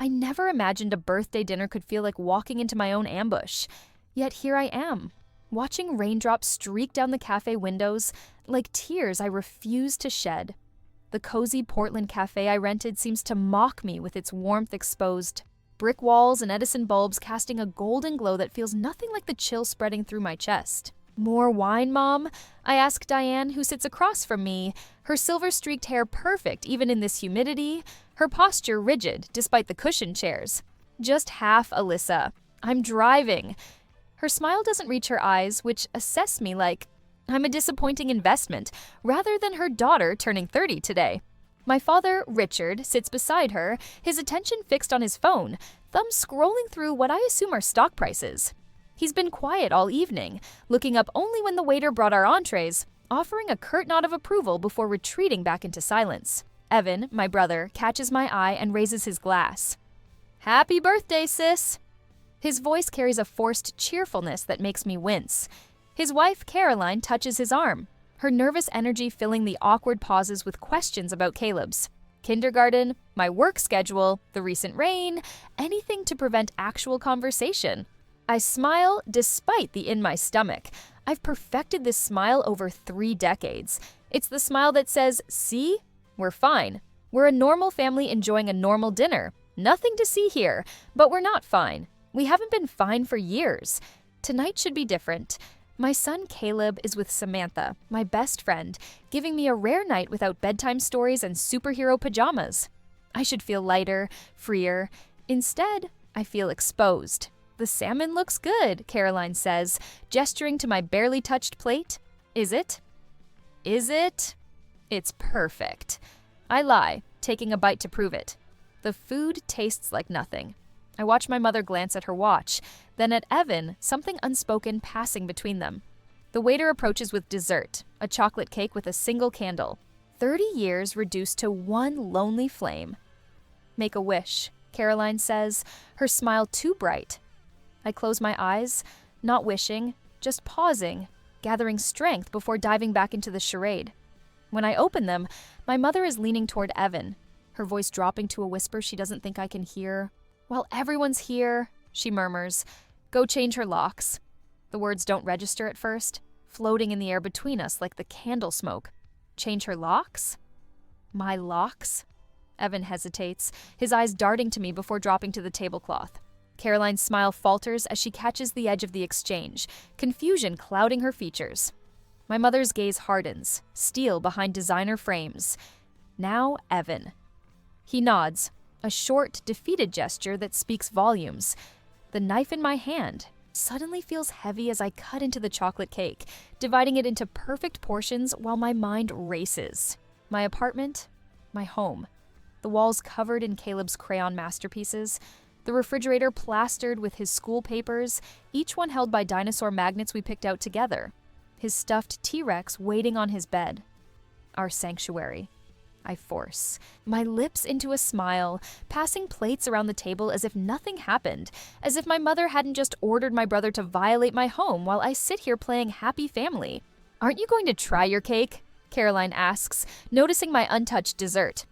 I never imagined a birthday dinner could feel like walking into my own ambush. Yet here I am, watching raindrops streak down the cafe windows like tears I refuse to shed. The cozy Portland cafe I rented seems to mock me with its warmth exposed, brick walls and Edison bulbs casting a golden glow that feels nothing like the chill spreading through my chest. "More wine, Mom?" I ask Diane, who sits across from me, her silver-streaked hair perfect even in this humidity, her posture rigid despite the cushioned chairs. "Just half, Alyssa. I'm driving." Her smile doesn't reach her eyes, which assess me like I'm a disappointing investment, rather than her daughter turning 30 today. My father, Richard, sits beside her, his attention fixed on his phone, thumb scrolling through what I assume are stock prices. He's been quiet all evening, looking up only when the waiter brought our entrees, offering a curt nod of approval before retreating back into silence. Evan, my brother, catches my eye and raises his glass. "Happy birthday, sis!" His voice carries a forced cheerfulness that makes me wince. His wife, Caroline, touches his arm, her nervous energy filling the awkward pauses with questions about Caleb's kindergarten, my work schedule, the recent rain, anything to prevent actual conversation. I smile despite the in my stomach. I've perfected this smile over 3 decades. It's the smile that says, "See? We're fine. We're a normal family enjoying a normal dinner. Nothing to see here, but we're not fine. We haven't been fine for years. Tonight should be different. My son Caleb is with Samantha, my best friend, giving me a rare night without bedtime stories and superhero pajamas. I should feel lighter, freer. Instead, I feel exposed. The salmon looks good," Caroline says, gesturing to my barely touched plate. Is it? Is it? It's perfect. I lie, taking a bite to prove it. The food tastes like nothing. I watch my mother glance at her watch, then at Evan, something unspoken passing between them. The waiter approaches with dessert, a chocolate cake with a single candle. 30 years reduced to one lonely flame. "Make a wish," Caroline says, her smile too bright. I close my eyes, not wishing, just pausing, gathering strength before diving back into the charade. When I open them, my mother is leaning toward Evan, her voice dropping to a whisper she doesn't think I can hear. "While everyone's here," she murmurs, "go change her locks." The words don't register at first, floating in the air between us like the candle smoke. Change her locks? My locks? Evan hesitates, his eyes darting to me before dropping to the tablecloth. Caroline's smile falters as she catches the edge of the exchange, confusion clouding her features. My mother's gaze hardens, steel behind designer frames. Now Evan. He nods, a short, defeated gesture that speaks volumes. The knife in my hand suddenly feels heavy as I cut into the chocolate cake, dividing it into perfect portions while my mind races. My apartment, my home. The walls covered in Caleb's crayon masterpieces, the refrigerator plastered with his school papers, each one held by dinosaur magnets we picked out together. His stuffed T-Rex waiting on his bed. Our sanctuary. I force my lips into a smile, passing plates around the table as if nothing happened, as if my mother hadn't just ordered my brother to violate my home while I sit here playing happy family. "Aren't you going to try your cake?" Caroline asks, noticing my untouched dessert.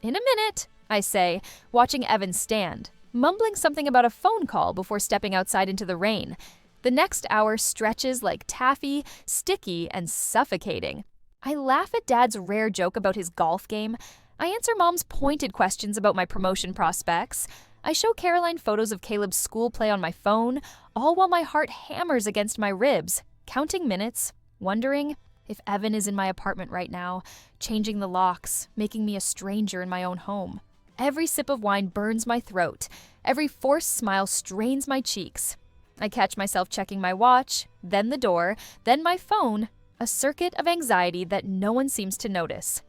"In a minute," I say, watching Evan stand, mumbling something about a phone call before stepping outside into the rain. The next hour stretches like taffy, sticky, and suffocating. I laugh at Dad's rare joke about his golf game. I answer Mom's pointed questions about my promotion prospects. I show Caroline photos of Caleb's school play on my phone, all while my heart hammers against my ribs, counting minutes, wondering if Evan is in my apartment right now, changing the locks, making me a stranger in my own home. Every sip of wine burns my throat. Every forced smile strains my cheeks. I catch myself checking my watch, then the door, then my phone, a circuit of anxiety that no one seems to notice.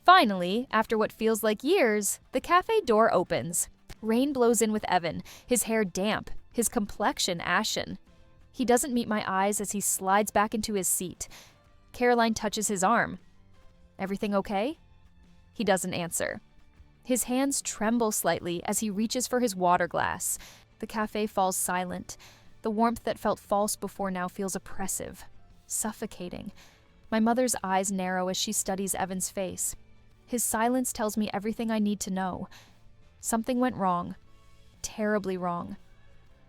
Finally, after what feels like years, the cafe door opens. Rain blows in with Evan, his hair damp, his complexion ashen. He doesn't meet my eyes as he slides back into his seat. Caroline touches his arm. "Everything okay?" He doesn't answer. His hands tremble slightly as he reaches for his water glass. The cafe falls silent. The warmth that felt false before now feels oppressive, suffocating. My mother's eyes narrow as she studies Evan's face. His silence tells me everything I need to know. Something went wrong. terribly wrong.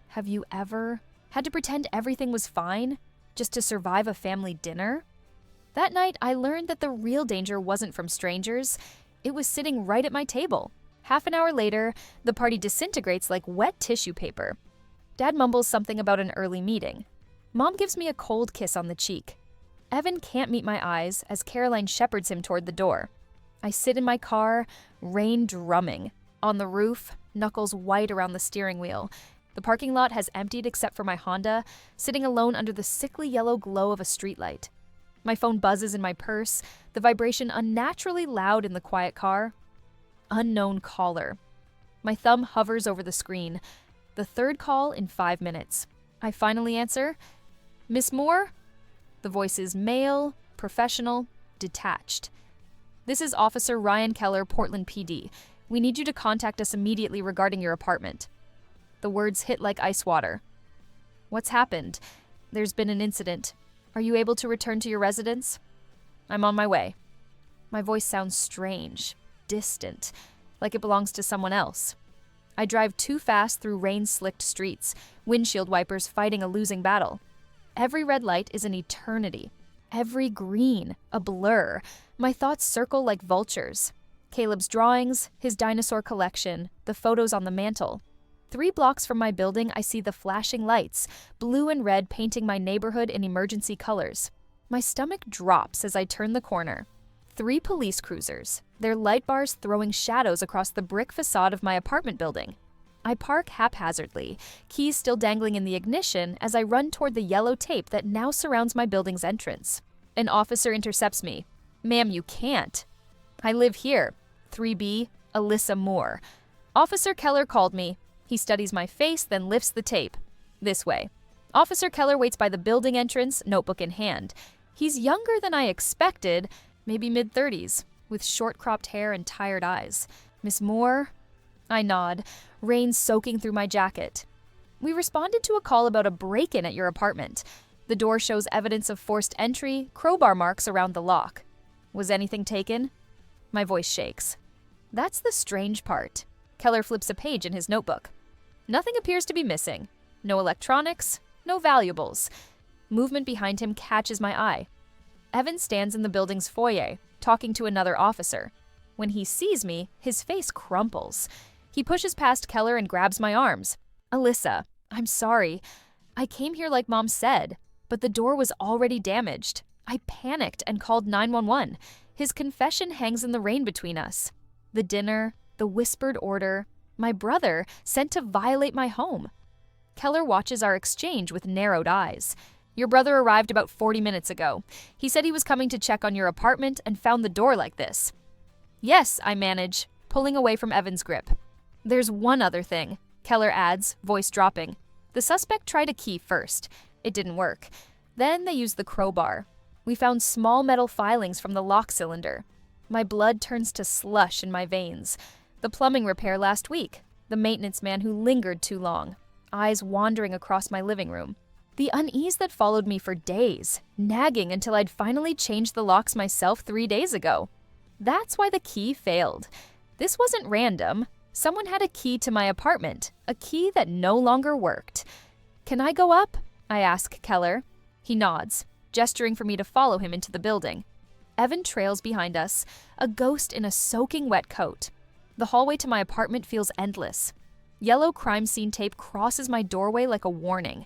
Have you ever had to pretend everything was fine just to survive a family dinner? That night, I learned that the real danger wasn't from strangers. It was sitting right at my table. Half an hour later, the party disintegrates like wet tissue paper. Dad mumbles something about an early meeting. Mom gives me a cold kiss on the cheek. Evan can't meet my eyes as Caroline shepherds him toward the door. I sit in my car, rain drumming. On the roof, knuckles white around the steering wheel. The parking lot has emptied except for my Honda, sitting alone under the sickly yellow glow of a streetlight. My phone buzzes in my purse, the vibration unnaturally loud in the quiet car. Unknown caller. My thumb hovers over the screen. The third call in 5 minutes. I finally answer. Miss Moore? The voice is male, professional, detached. This is Officer Ryan Keller, Portland PD. We need you to contact us immediately regarding your apartment. The words hit like ice water. What's happened? There's been an incident. Are you able to return to your residence? I'm on my way. My voice sounds strange, distant, like it belongs to someone else. I drive too fast through rain-slicked streets, windshield wipers fighting a losing battle. Every red light is an eternity. Every green, a blur. My thoughts circle like vultures. Caleb's drawings, his dinosaur collection, the photos on the mantle. 3 blocks from my building, I see the flashing lights, blue and red painting my neighborhood in emergency colors. My stomach drops as I turn the corner. 3 police cruisers, their light bars throwing shadows across the brick facade of my apartment building. I park haphazardly, keys still dangling in the ignition as I run toward the yellow tape that now surrounds my building's entrance. An officer intercepts me. Ma'am, you can't. I live here. 3B, Alyssa Moore. Officer Keller called me. He studies my face, then lifts the tape. This way. Officer Keller waits by the building entrance, notebook in hand. He's younger than I expected, maybe mid-30s, with short-cropped hair and tired eyes. Miss Moore? I nod, rain soaking through my jacket. We responded to a call about a break-in at your apartment. The door shows evidence of forced entry, crowbar marks around the lock. Was anything taken? My voice shakes. That's the strange part. Keller flips a page in his notebook. Nothing appears to be missing. No electronics, no valuables. Movement behind him catches my eye. Evan stands in the building's foyer, talking to another officer. When he sees me, his face crumples. He pushes past Keller and grabs my arms. Alyssa, I'm sorry. I came here like Mom said, but the door was already damaged. I panicked and called 911. His confession hangs in the rain between us. The dinner, the whispered order, my brother sent to violate my home. Keller watches our exchange with narrowed eyes. Your brother arrived about 40 minutes ago. He said he was coming to check on your apartment and found the door like this. Yes, I manage, pulling away from Evan's grip. There's one other thing, Keller adds, voice dropping. The suspect tried a key first. It didn't work. Then they used the crowbar. We found small metal filings from the lock cylinder. My blood turns to slush in my veins. The plumbing repair last week. The maintenance man who lingered too long. Eyes wandering across my living room. The unease that followed me for days, nagging until I'd finally changed the locks myself 3 days ago. That's why the key failed. This wasn't random. Someone had a key to my apartment, a key that no longer worked. Can I go up? I ask Keller. He nods, gesturing for me to follow him into the building. Evan trails behind us, a ghost in a soaking wet coat. The hallway to my apartment feels endless. Yellow crime scene tape crosses my doorway like a warning.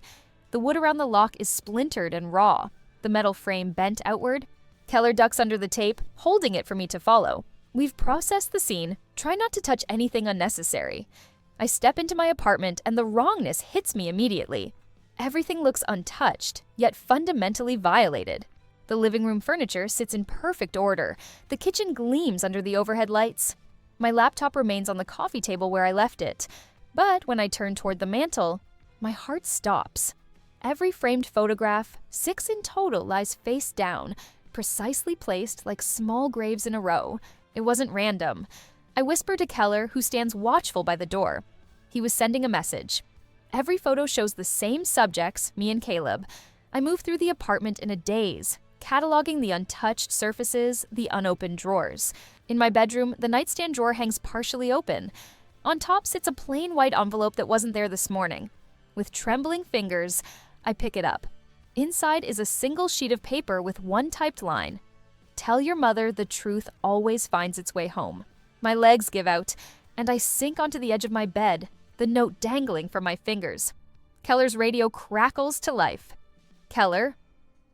The wood around the lock is splintered and raw, the metal frame bent outward. Keller ducks under the tape, holding it for me to follow. We've processed the scene, try not to touch anything unnecessary. I step into my apartment and the wrongness hits me immediately. Everything looks untouched, yet fundamentally violated. The living room furniture sits in perfect order. The kitchen gleams under the overhead lights. My laptop remains on the coffee table where I left it. But when I turn toward the mantel, my heart stops. Every framed photograph, 6 in total, lies face down, precisely placed like small graves in a row. It wasn't random. I whisper to Keller, who stands watchful by the door. He was sending a message. Every photo shows the same subjects, me and Caleb. I move through the apartment in a daze, cataloging the untouched surfaces, the unopened drawers. In my bedroom, the nightstand drawer hangs partially open. On top sits a plain white envelope that wasn't there this morning. With trembling fingers, I pick it up. Inside is a single sheet of paper with one typed line. Tell your mother the truth always finds its way home. My legs give out, and I sink onto the edge of my bed, the note dangling from my fingers. Keller's radio crackles to life. Keller,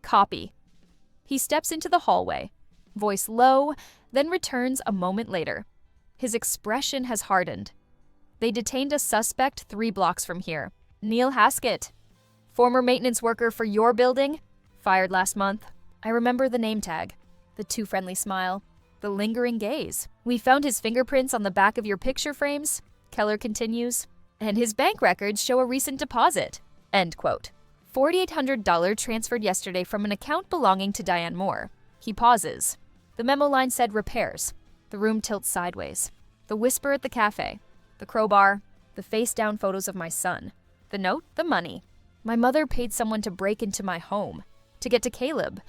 copy. He steps into the hallway, voice low, then returns a moment later. His expression has hardened. They detained a suspect 3 blocks from here. Neil Haskett, former maintenance worker for your building, fired last month. I remember the name tag, the too friendly smile, the lingering gaze. We found his fingerprints on the back of your picture frames, Keller continues, and his bank records show a recent deposit. End quote. $4,800 transferred yesterday from an account belonging to Diane Moore. He pauses. The memo line said repairs. The room tilts sideways. The whisper at the cafe. The crowbar. The face-down photos of my son. The note, the money. My mother paid someone to break into my home, to get to Caleb.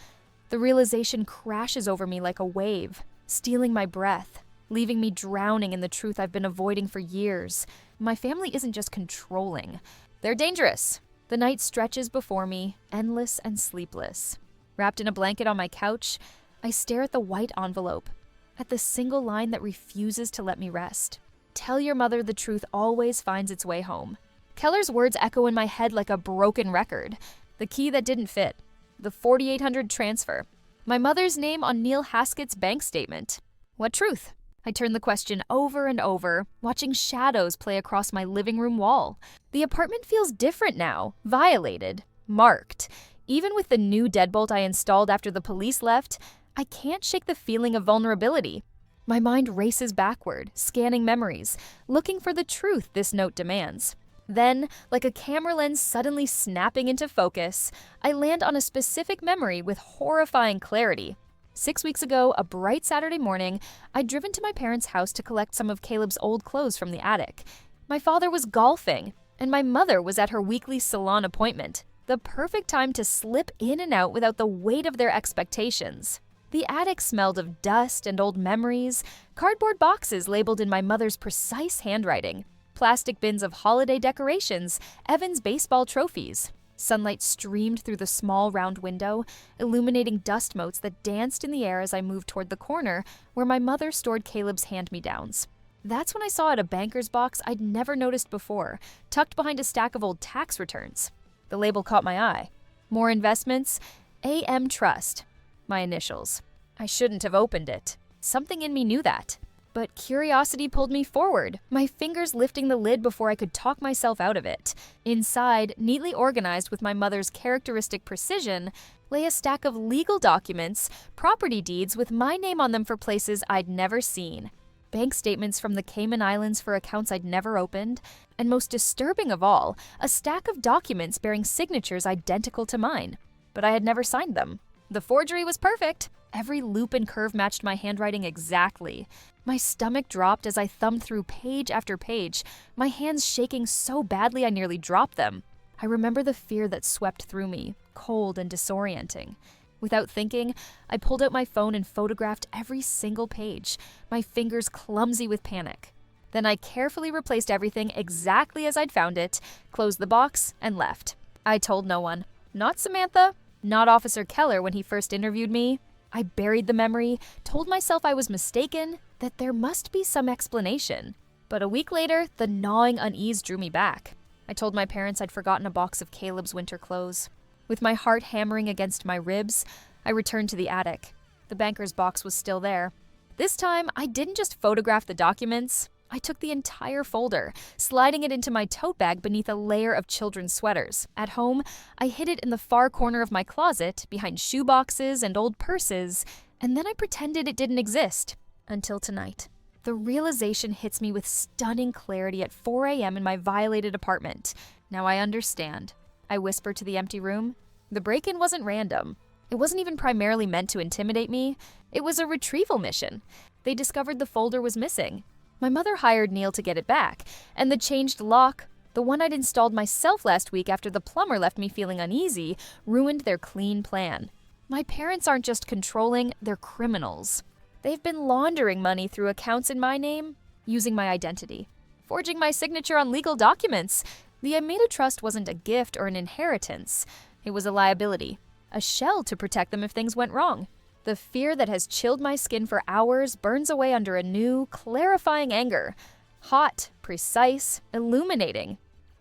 The realization crashes over me like a wave, stealing my breath, leaving me drowning in the truth I've been avoiding for years. My family isn't just controlling. They're dangerous. The night stretches before me, endless and sleepless. Wrapped in a blanket on my couch, I stare at the white envelope, at the single line that refuses to let me rest. Tell your mother the truth always finds its way home. Keller's words echo in my head like a broken record. The key that didn't fit. The $4,800 transfer. My mother's name on Neil Haskett's bank statement. What truth? I turn the question over and over, watching shadows play across my living room wall. The apartment feels different now, violated, marked. Even with the new deadbolt I installed after the police left, I can't shake the feeling of vulnerability. My mind races backward, scanning memories, looking for the truth this note demands. Then, like a camera lens suddenly snapping into focus, I land on a specific memory with horrifying clarity. 6 weeks ago, a bright Saturday morning, I'd driven to my parents' house to collect some of Caleb's old clothes from the attic. My father was golfing, and my mother was at her weekly salon appointment. The perfect time to slip in and out without the weight of their expectations. The attic smelled of dust and old memories, cardboard boxes labeled in my mother's precise handwriting, plastic bins of holiday decorations, Evan's baseball trophies. Sunlight streamed through the small round window, illuminating dust motes that danced in the air as I moved toward the corner where my mother stored Caleb's hand-me-downs. That's when I saw at a banker's box I'd never noticed before, tucked behind a stack of old tax returns. The label caught my eye. More investments, AM Trust. My initials. I shouldn't have opened it. Something in me knew that. But curiosity pulled me forward, my fingers lifting the lid before I could talk myself out of it. Inside, neatly organized with my mother's characteristic precision, lay a stack of legal documents, property deeds with my name on them for places I'd never seen, bank statements from the Cayman Islands for accounts I'd never opened, and most disturbing of all, a stack of documents bearing signatures identical to mine. But I had never signed them. The forgery was perfect. Every loop and curve matched my handwriting exactly. My stomach dropped as I thumbed through page after page, my hands shaking so badly I nearly dropped them. I remember the fear that swept through me, cold and disorienting. Without thinking, I pulled out my phone and photographed every single page, my fingers clumsy with panic. Then I carefully replaced everything exactly as I'd found it, closed the box, and left. I told no one. Not Samantha, not Officer Keller when he first interviewed me. I buried the memory, told myself I was mistaken, that there must be some explanation. But a week later, the gnawing unease drew me back. I told my parents I'd forgotten a box of Caleb's winter clothes. With my heart hammering against my ribs, I returned to the attic. The banker's box was still there. This time, I didn't just photograph the documents. I took the entire folder, sliding it into my tote bag beneath a layer of children's sweaters. At home, I hid it in the far corner of my closet, behind shoe boxes and old purses, and then I pretended it didn't exist. Until tonight. The realization hits me with stunning clarity at 4 a.m. in my violated apartment. Now I understand. I whisper to the empty room. The break-in wasn't random. It wasn't even primarily meant to intimidate me. It was a retrieval mission. They discovered the folder was missing. My mother hired Neil to get it back, and the changed lock, the one I'd installed myself last week after the plumber left me feeling uneasy, ruined their clean plan. My parents aren't just controlling, they're criminals. They've been laundering money through accounts in my name, using my identity. forging my signature on legal documents. The AITA trust wasn't a gift or an inheritance. It was a liability, a shell to protect them if things went wrong. The fear that has chilled my skin for hours burns away under a new, clarifying anger. Hot, precise, illuminating.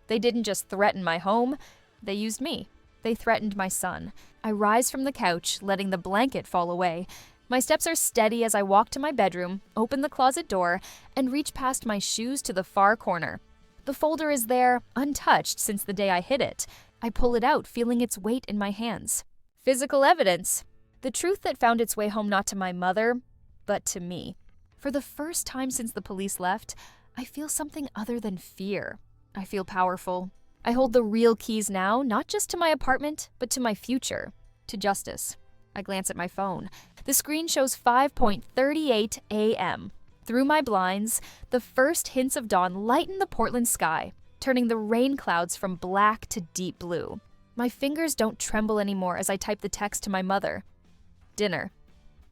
They didn't just threaten my home, they used me. They threatened my son. I rise from the couch, letting the blanket fall away. My steps are steady as I walk to my bedroom, open the closet door, and reach past my shoes to the far corner. The folder is there, untouched since the day I hid it. I pull it out, feeling its weight in my hands. Physical evidence. The truth that found its way home not to my mother, but to me. For the first time since the police left, I feel something other than fear. I feel powerful. I hold the real keys now, not just to my apartment, but to my future, to justice. I glance at my phone. The screen shows 5:38 a.m. Through my blinds, the first hints of dawn lighten the Portland sky, turning the rain clouds from black to deep blue. My fingers don't tremble anymore as I type the text to my mother. Dinner.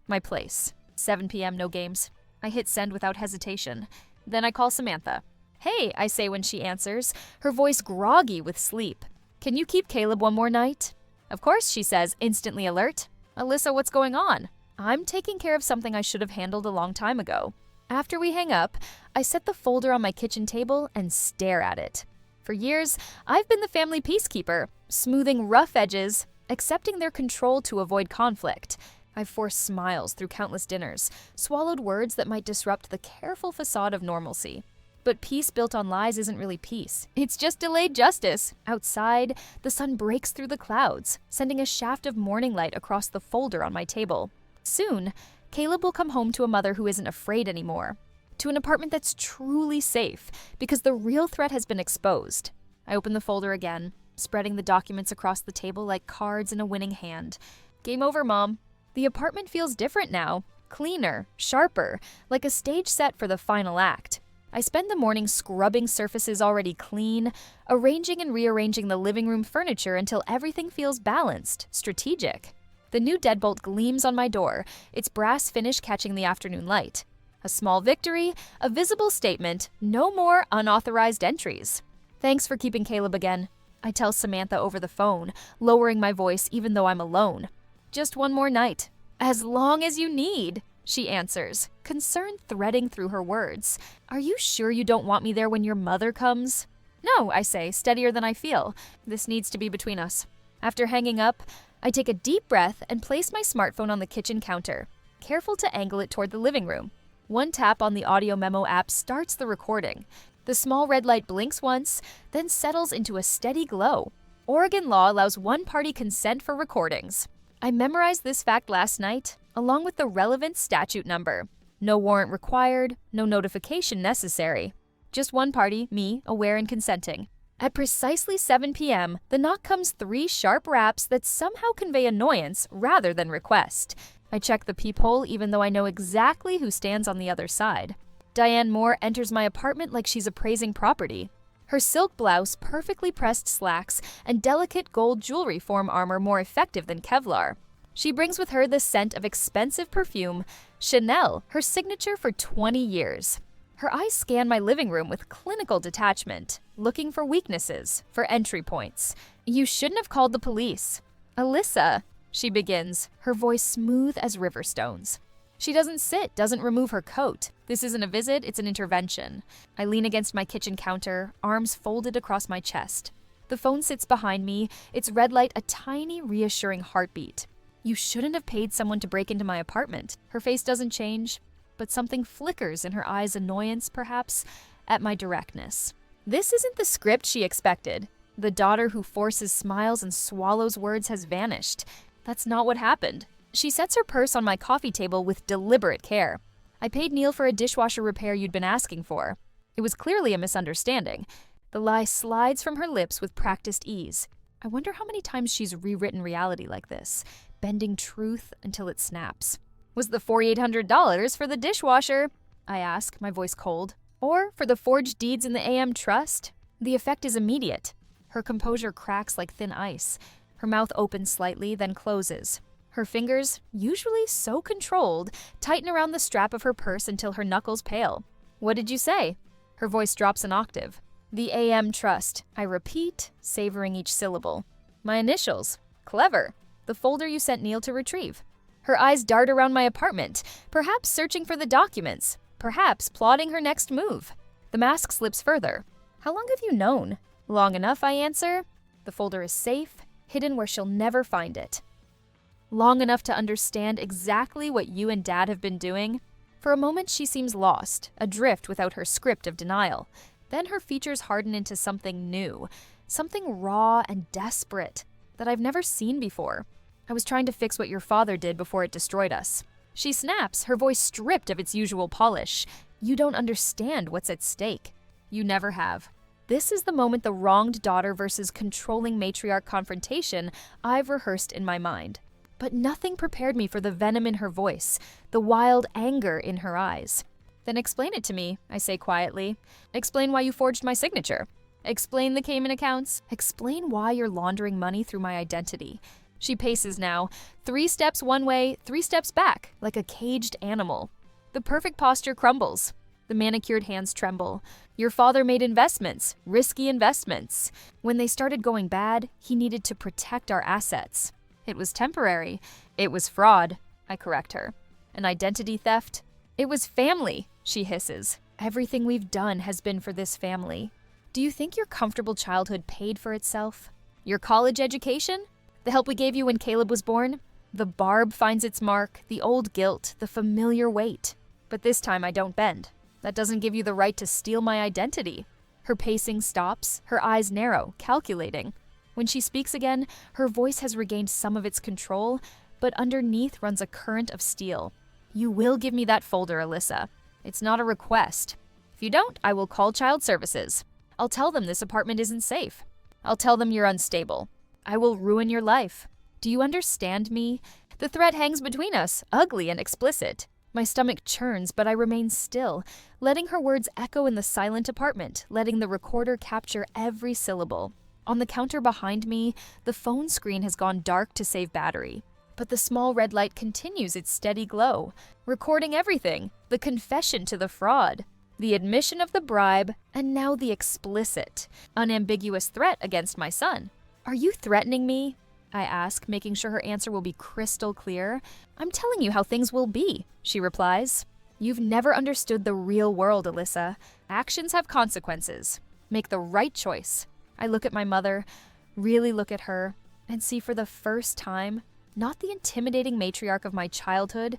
My place. 7 p.m., no games. I hit send without hesitation. Then I call Samantha. Hey, I say when she answers, her voice groggy with sleep. Can you keep Caleb one more night? Of course, she says, instantly alert. Alyssa, what's going on? I'm taking care of something I should have handled a long time ago. After we hang up, I set the folder on my kitchen table and stare at it. For years, I've been the family peacekeeper, smoothing rough edges, accepting their control to avoid conflict. I've forced smiles through countless dinners, swallowed words that might disrupt the careful facade of normalcy. But peace built on lies isn't really peace. It's just delayed justice. Outside, the sun breaks through the clouds, sending a shaft of morning light across the folder on my table. Soon, Caleb will come home to a mother who isn't afraid anymore, to an apartment that's truly safe, because the real threat has been exposed. I open the folder again, spreading the documents across the table like cards in a winning hand. Game over, Mom. The apartment feels different now, cleaner, sharper, like a stage set for the final act. I spend the morning scrubbing surfaces already clean, arranging and rearranging the living room furniture until everything feels balanced, strategic. The new deadbolt gleams on my door, its brass finish catching the afternoon light. A small victory, a visible statement, no more unauthorized entries. Thanks for keeping Caleb again. I tell Samantha over the phone, lowering my voice even though I'm alone. Just one more night. As long as you need, she answers, concern threading through her words. Are you sure you don't want me there when your mother comes? No, I say, steadier than I feel. This needs to be between us. After hanging up, I take a deep breath and place my smartphone on the kitchen counter, careful to angle it toward the living room. One tap on the audio memo app starts the recording. The small red light blinks once, then settles into a steady glow. Oregon law allows one-party consent for recordings. I memorized this fact last night, along with the relevant statute number. No warrant required, no notification necessary. Just one party, me, aware and consenting. At precisely 7 p.m., the knock comes 3 sharp raps that somehow convey annoyance rather than request. I check the peephole even though I know exactly who stands on the other side. Diane Moore enters my apartment like she's appraising property. Her silk blouse, perfectly pressed slacks, and delicate gold jewelry form armor more effective than Kevlar. She brings with her the scent of expensive perfume, Chanel, her signature for 20 years. Her eyes scan my living room with clinical detachment, looking for weaknesses, for entry points. You shouldn't have called the police. Alyssa, she begins, her voice smooth as river stones. She doesn't sit, doesn't remove her coat. This isn't a visit, it's an intervention. I lean against my kitchen counter, arms folded across my chest. The phone sits behind me, its red light a tiny, reassuring heartbeat. You shouldn't have paid someone to break into my apartment. Her face doesn't change, but something flickers in her eyes, annoyance, perhaps, at my directness. This isn't the script she expected. The daughter who forces smiles and swallows words has vanished. That's not what happened. She sets her purse on my coffee table with deliberate care. I paid Neil for a dishwasher repair you'd been asking for. It was clearly a misunderstanding. The lie slides from her lips with practiced ease. I wonder how many times she's rewritten reality like this, bending truth until it snaps. Was the $4,800 for the dishwasher? I ask, my voice cold. Or for the forged deeds in the AM Trust? The effect is immediate. Her composure cracks like thin ice. Her mouth opens slightly, then closes. Her fingers, usually so controlled, tighten around the strap of her purse until her knuckles pale. What did you say? Her voice drops an octave. The AM Trust. I repeat, savoring each syllable. My initials. Clever. The folder you sent Neil to retrieve. Her eyes dart around my apartment, perhaps searching for the documents, perhaps plotting her next move. The mask slips further. How long have you known? Long enough, I answer. The folder is safe, hidden where she'll never find it. Long enough to understand exactly what you and Dad have been doing? For a moment, she seems lost, adrift without her script of denial. Then her features harden into something new, something raw and desperate that I've never seen before. I was trying to fix what your father did before it destroyed us. She snaps, her voice stripped of its usual polish. You don't understand what's at stake. You never have. This is the moment the wronged daughter versus controlling matriarch confrontation I've rehearsed in my mind. But nothing prepared me for the venom in her voice, the wild anger in her eyes. Then explain it to me, I say quietly. Explain why you forged my signature. Explain the Cayman accounts. Explain why you're laundering money through my identity. She paces now, 3 steps one way, 3 steps back, like a caged animal. The perfect posture crumbles. The manicured hands tremble. Your father made investments, risky investments. When they started going bad, he needed to protect our assets. It was temporary. It was fraud, I correct her. An identity theft. It was family, she hisses. Everything we've done has been for this family. Do you think your comfortable childhood paid for itself? Your college education? The help we gave you when Caleb was born? The barb finds its mark, the old guilt, the familiar weight. But this time I don't bend. That doesn't give you the right to steal my identity. Her pacing stops, her eyes narrow, calculating. When she speaks again, her voice has regained some of its control, but underneath runs a current of steel. You will give me that folder, Alyssa. It's not a request. If you don't, I will call child services. I'll tell them this apartment isn't safe. I'll tell them you're unstable. I will ruin your life. Do you understand me? The threat hangs between us, ugly and explicit. My stomach churns, but I remain still, letting her words echo in the silent apartment, letting the recorder capture every syllable. On the counter behind me, the phone screen has gone dark to save battery. But the small red light continues its steady glow, recording everything, the confession to the fraud, the admission of the bribe, and now the explicit, unambiguous threat against my son. Are you threatening me? I ask, making sure her answer will be crystal clear. I'm telling you how things will be, she replies. You've never understood the real world, Alyssa. Actions have consequences. Make the right choice. I look at my mother, really look at her, and see for the first time, not the intimidating matriarch of my childhood,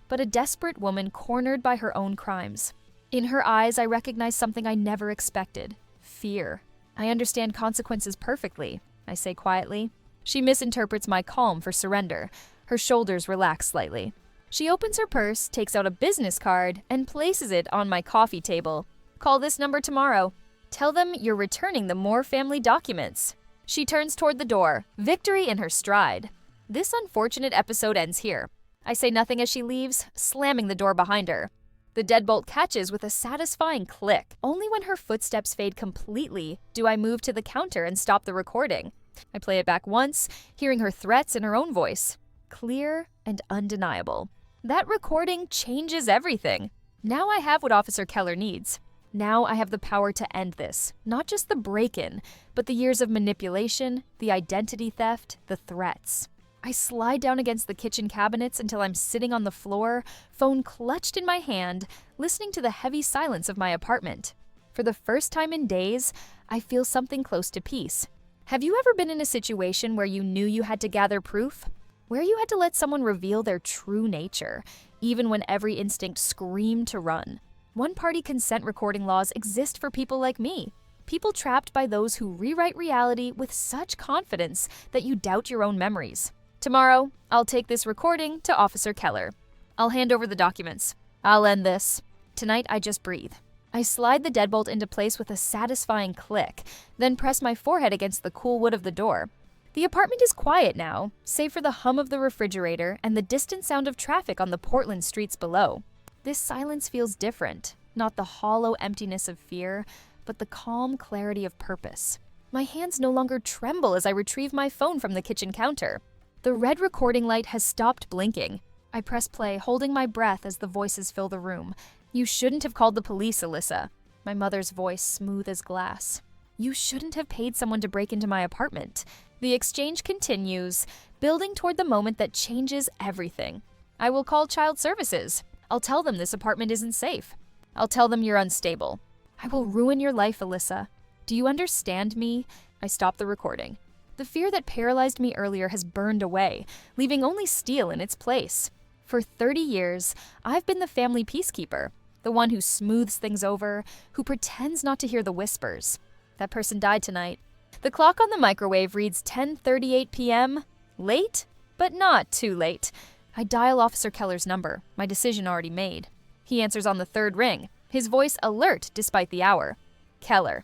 but a desperate woman cornered by her own crimes. In her eyes, I recognize something I never expected. Fear. I understand consequences perfectly, I say quietly. She misinterprets my calm for surrender. Her shoulders relax slightly. She opens her purse, takes out a business card, and places it on my coffee table. Call this number tomorrow. Tell them you're returning the Moore family documents. She turns toward the door, victory in her stride. This unfortunate episode ends here. I say nothing as she leaves, slamming the door behind her. The deadbolt catches with a satisfying click. Only when her footsteps fade completely do I move to the counter and stop the recording. I play it back once, hearing her threats in her own voice. Clear and undeniable. That recording changes everything. Now I have what Officer Keller needs. Now I have the power to end this. Not just the break-in, but the years of manipulation, the identity theft, the threats. I slide down against the kitchen cabinets until I'm sitting on the floor, phone clutched in my hand, listening to the heavy silence of my apartment. For the first time in days, I feel something close to peace. Have you ever been in a situation where you knew you had to gather proof? Where you had to let someone reveal their true nature, even when every instinct screamed to run? One-party consent recording laws exist for people like me. People trapped by those who rewrite reality with such confidence that you doubt your own memories. Tomorrow, I'll take this recording to Officer Keller. I'll hand over the documents. I'll end this. Tonight, I just breathe. I slide the deadbolt into place with a satisfying click, then press my forehead against the cool wood of the door. The apartment is quiet now, save for the hum of the refrigerator and the distant sound of traffic on the Portland streets below. This silence feels different, not the hollow emptiness of fear, but the calm clarity of purpose. My hands no longer tremble as I retrieve my phone from the kitchen counter. The red recording light has stopped blinking. I press play, holding my breath as the voices fill the room. You shouldn't have called the police, Alyssa. My mother's voice smooth as glass. You shouldn't have paid someone to break into my apartment. The exchange continues, building toward the moment that changes everything. I will call child services. I'll tell them this apartment isn't safe. I'll tell them you're unstable. I will ruin your life, Alyssa. Do you understand me? I stop the recording. The fear that paralyzed me earlier has burned away, leaving only steel in its place. For 30 years, I've been the family peacekeeper, the one who smooths things over, who pretends not to hear the whispers. That person died tonight. The clock on the microwave reads 10:38 p.m. Late, but not too late. I dial Officer Keller's number, my decision already made. He answers on the third ring, his voice alert despite the hour. Keller.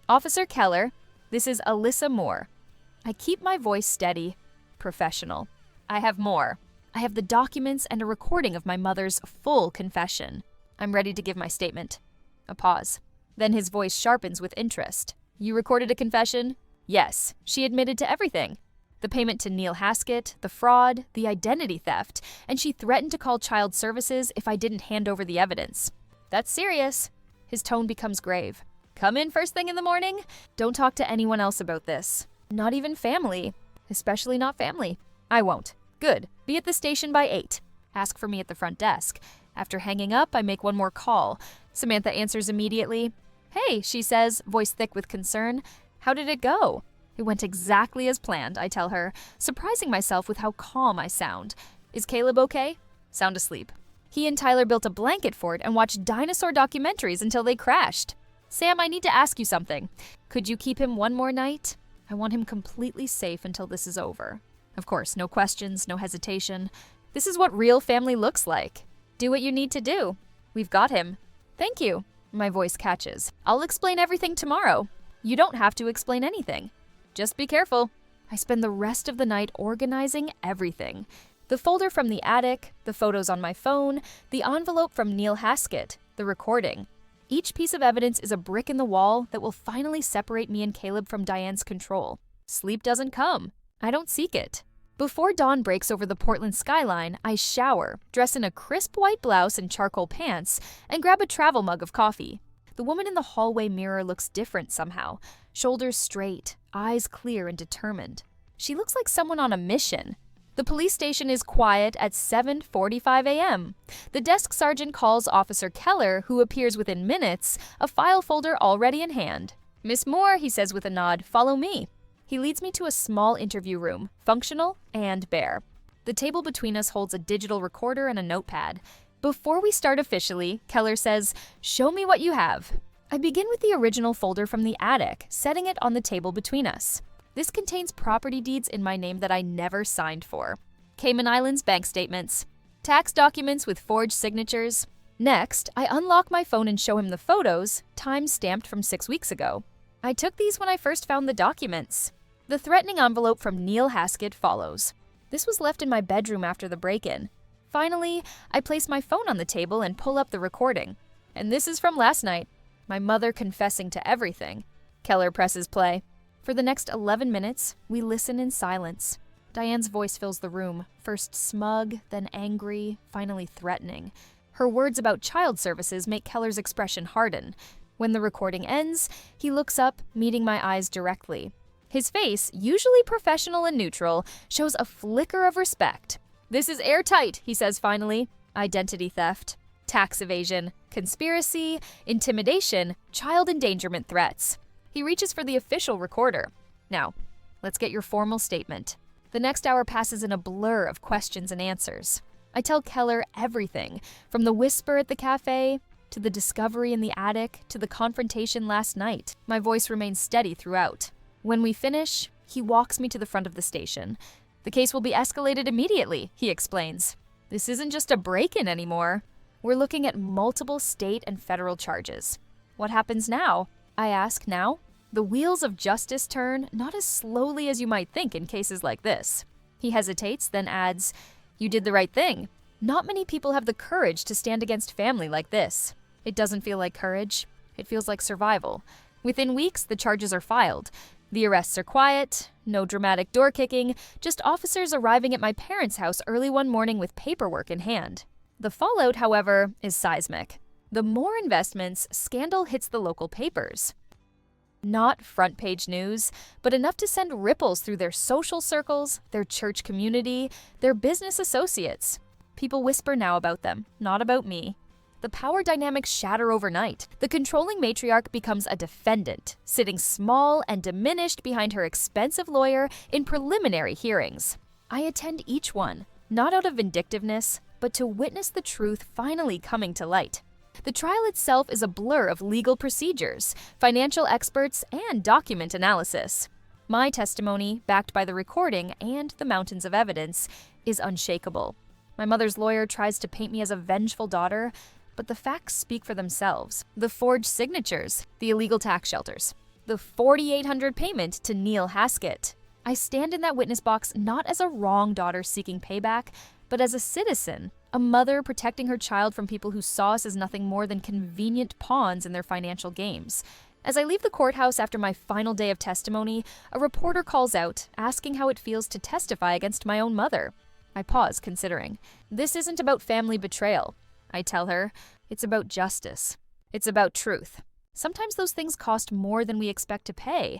Officer Keller, this is Alyssa Moore. I keep my voice steady, professional. I have more. I have the documents and a recording of my mother's full confession. I'm ready to give my statement. A pause. Then his voice sharpens with interest. You recorded a confession? Yes, she admitted to everything. The payment to Neil Haskett, the fraud, the identity theft, and she threatened to call child services if I didn't hand over the evidence. That's serious. His tone becomes grave. Come in first thing in the morning. Don't talk to anyone else about this. Not even family. Especially not family. I won't. Good. Be at the station by 8. Ask for me at the front desk. After hanging up, I make one more call. Samantha answers immediately. Hey, she says, voice thick with concern. How did it go? It went exactly as planned, I tell her, surprising myself with how calm I sound. Is Caleb okay? Sound asleep. He and Tyler built a blanket fort and watched dinosaur documentaries until they crashed. Sam, I need to ask you something. Could you keep him one more night? I want him completely safe until this is over. Of course, no questions, no hesitation. This is what real family looks like. Do what you need to do. We've got him. Thank you. My voice catches. I'll explain everything tomorrow. You don't have to explain anything. Just be careful. I spend the rest of the night organizing everything. The folder from the attic, the photos on my phone, the envelope from Neil Haskett, the recording. Each piece of evidence is a brick in the wall that will finally separate me and Caleb from Diane's control. Sleep doesn't come. I don't seek it. Before dawn breaks over the Portland skyline, I shower, dress in a crisp white blouse and charcoal pants, and grab a travel mug of coffee. The woman in the hallway mirror looks different somehow. Shoulders straight, eyes clear and determined. She looks like someone on a mission. The police station is quiet at 7:45 a.m. The desk sergeant calls Officer Keller, who appears within minutes, a file folder already in hand. Miss Moore, he says with a nod, follow me. He leads me to a small interview room, functional and bare. The table between us holds a digital recorder and a notepad. Before we start officially, Keller says, show me what you have. I begin with the original folder from the attic, setting it on the table between us. This contains property deeds in my name that I never signed for. Cayman Islands bank statements. Tax documents with forged signatures. Next, I unlock my phone and show him the photos, time stamped from 6 weeks ago. I took these when I first found the documents. The threatening envelope from Neil Haskett follows. This was left in my bedroom after the break-in. Finally, I place my phone on the table and pull up the recording. And this is from last night. My mother confessing to everything. Keller presses play. For the next 11 minutes, we listen in silence. Diane's voice fills the room, first smug, then angry, finally threatening. Her words about child services make Keller's expression harden. When the recording ends, he looks up, meeting my eyes directly. His face, usually professional and neutral, shows a flicker of respect. This is airtight, he says finally. Identity theft, tax evasion, conspiracy, intimidation, child endangerment threats. He reaches for the official recorder. Now, let's get your formal statement. The next hour passes in a blur of questions and answers. I tell Keller everything, from the whisper at the cafe, to the discovery in the attic, to the confrontation last night. My voice remains steady throughout. When we finish, he walks me to the front of the station. The case will be escalated immediately, he explains. This isn't just a break-in anymore. We're looking at multiple state and federal charges. What happens now? I ask now. The wheels of justice turn, not as slowly as you might think in cases like this. He hesitates, then adds, you did the right thing. Not many people have the courage to stand against family like this. It doesn't feel like courage. It feels like survival. Within weeks, the charges are filed. The arrests are quiet, no dramatic door kicking, just officers arriving at my parents' house early one morning with paperwork in hand. The fallout, however, is seismic. The more investments, scandal hits the local papers. Not front page news, but enough to send ripples through their social circles, their church community, their business associates. People whisper now about them, not about me. The power dynamics shatter overnight. The controlling matriarch becomes a defendant, sitting small and diminished behind her expensive lawyer in preliminary hearings. I attend each one, not out of vindictiveness, but to witness the truth finally coming to light. The trial itself is a blur of legal procedures, financial experts, and document analysis. My testimony, backed by the recording and the mountains of evidence, is unshakable. My mother's lawyer tries to paint me as a vengeful daughter, but the facts speak for themselves. The forged signatures, the illegal tax shelters, the $4,800 payment to Neil Haskett. I stand in that witness box not as a wrong daughter seeking payback, but as a citizen, a mother protecting her child from people who saw us as nothing more than convenient pawns in their financial games. As I leave the courthouse after my final day of testimony, a reporter calls out, asking how it feels to testify against my own mother. I pause, considering. This isn't about family betrayal. I tell her, it's about justice. It's about truth. Sometimes those things cost more than we expect to pay,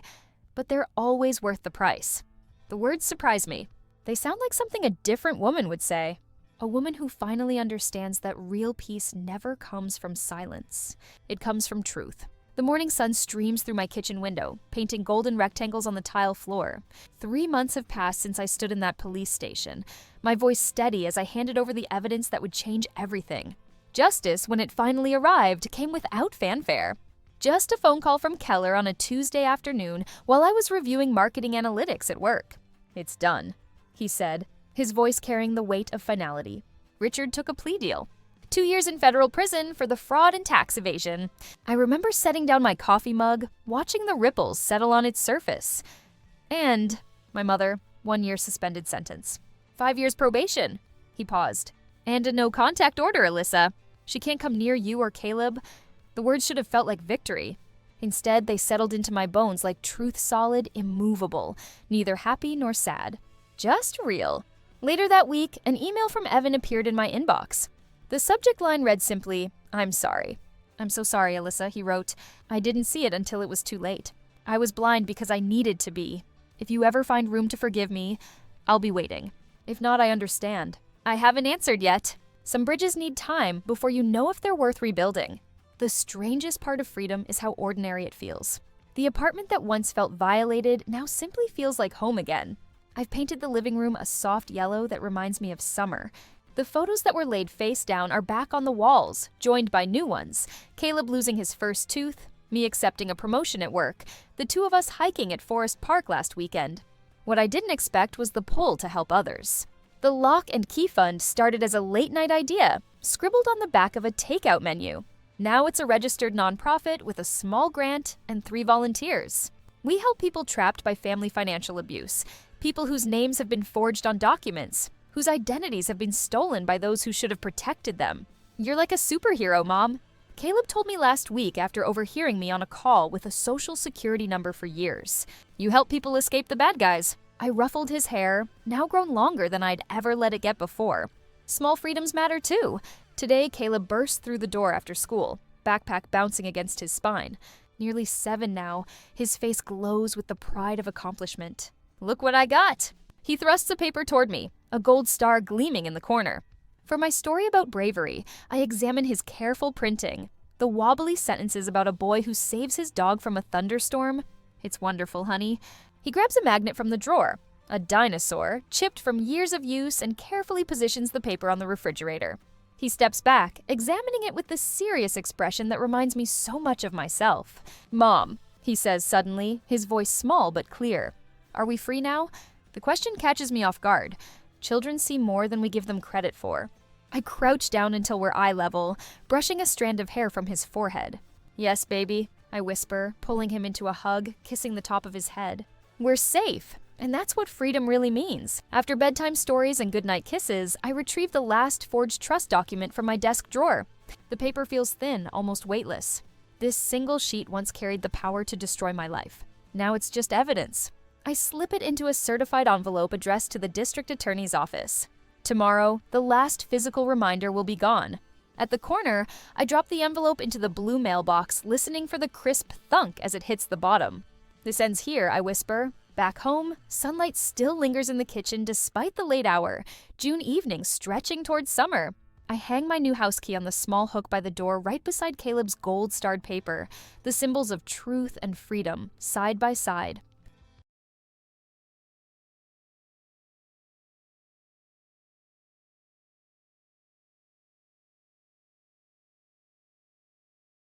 but they're always worth the price. The words surprise me. They sound like something a different woman would say. A woman who finally understands that real peace never comes from silence. It comes from truth. The morning sun streams through my kitchen window, painting golden rectangles on the tile floor. 3 months have passed since I stood in that police station, my voice steady as I handed over the evidence that would change everything. Justice, when it finally arrived, came without fanfare. Just a phone call from Keller on a Tuesday afternoon while I was reviewing marketing analytics at work. "It's done," he said, his voice carrying the weight of finality. Richard took a plea deal. 2 years in federal prison for the fraud and tax evasion. I remember setting down my coffee mug, watching the ripples settle on its surface. And, my mother, 1 year suspended sentence. 5 years probation. He paused. And a no-contact order, Alyssa. She can't come near you or Caleb. The words should have felt like victory. Instead, they settled into my bones like truth solid, immovable, neither happy nor sad. Just real. Later that week, an email from Evan appeared in my inbox. The subject line read simply, "I'm sorry." "I'm so sorry, Alyssa," he wrote. "I didn't see it until it was too late. I was blind because I needed to be. If you ever find room to forgive me, I'll be waiting. If not, I understand. I haven't answered yet. Some bridges need time before you know if they're worth rebuilding." The strangest part of freedom is how ordinary it feels. The apartment that once felt violated now simply feels like home again. I've painted the living room a soft yellow that reminds me of summer. The photos that were laid face down are back on the walls, joined by new ones. Caleb losing his first tooth, me accepting a promotion at work, the two of us hiking at Forest Park last weekend. What I didn't expect was the pull to help others. The Lock and Key Fund started as a late-night idea, scribbled on the back of a takeout menu. Now it's a registered nonprofit with a small grant and 3 volunteers. We help people trapped by family financial abuse, people whose names have been forged on documents, whose identities have been stolen by those who should have protected them. "You're like a superhero, Mom." Caleb told me last week after overhearing me on a call with a social security number for years. "You help people escape the bad guys." I ruffled his hair, now grown longer than I'd ever let it get before. Small freedoms matter too. Today, Caleb burst through the door after school, backpack bouncing against his spine. Nearly 7 now, his face glows with the pride of accomplishment. "Look what I got." He thrusts a paper toward me, a gold star gleaming in the corner. For my story about bravery, I examine his careful printing, the wobbly sentences about a boy who saves his dog from a thunderstorm. It's wonderful, honey. He grabs a magnet from the drawer, a dinosaur, chipped from years of use, and carefully positions the paper on the refrigerator. He steps back, examining it with the serious expression that reminds me so much of myself. "Mom," he says suddenly, his voice small but clear. "Are we free now?" The question catches me off guard. Children see more than we give them credit for. I crouch down until we're eye level, brushing a strand of hair from his forehead. "Yes, baby," I whisper, pulling him into a hug, kissing the top of his head. We're safe, and that's what freedom really means. After bedtime stories and goodnight kisses, I retrieve the last forged trust document from my desk drawer. The paper feels thin, almost weightless. This single sheet once carried the power to destroy my life. Now it's just evidence. I slip it into a certified envelope addressed to the district attorney's office. Tomorrow, the last physical reminder will be gone. At the corner, I drop the envelope into the blue mailbox, listening for the crisp thunk as it hits the bottom. "This ends here," I whisper. Back home, sunlight still lingers in the kitchen despite the late hour, June evening stretching towards summer. I hang my new house key on the small hook by the door right beside Caleb's gold-starred paper, the symbols of truth and freedom, side by side.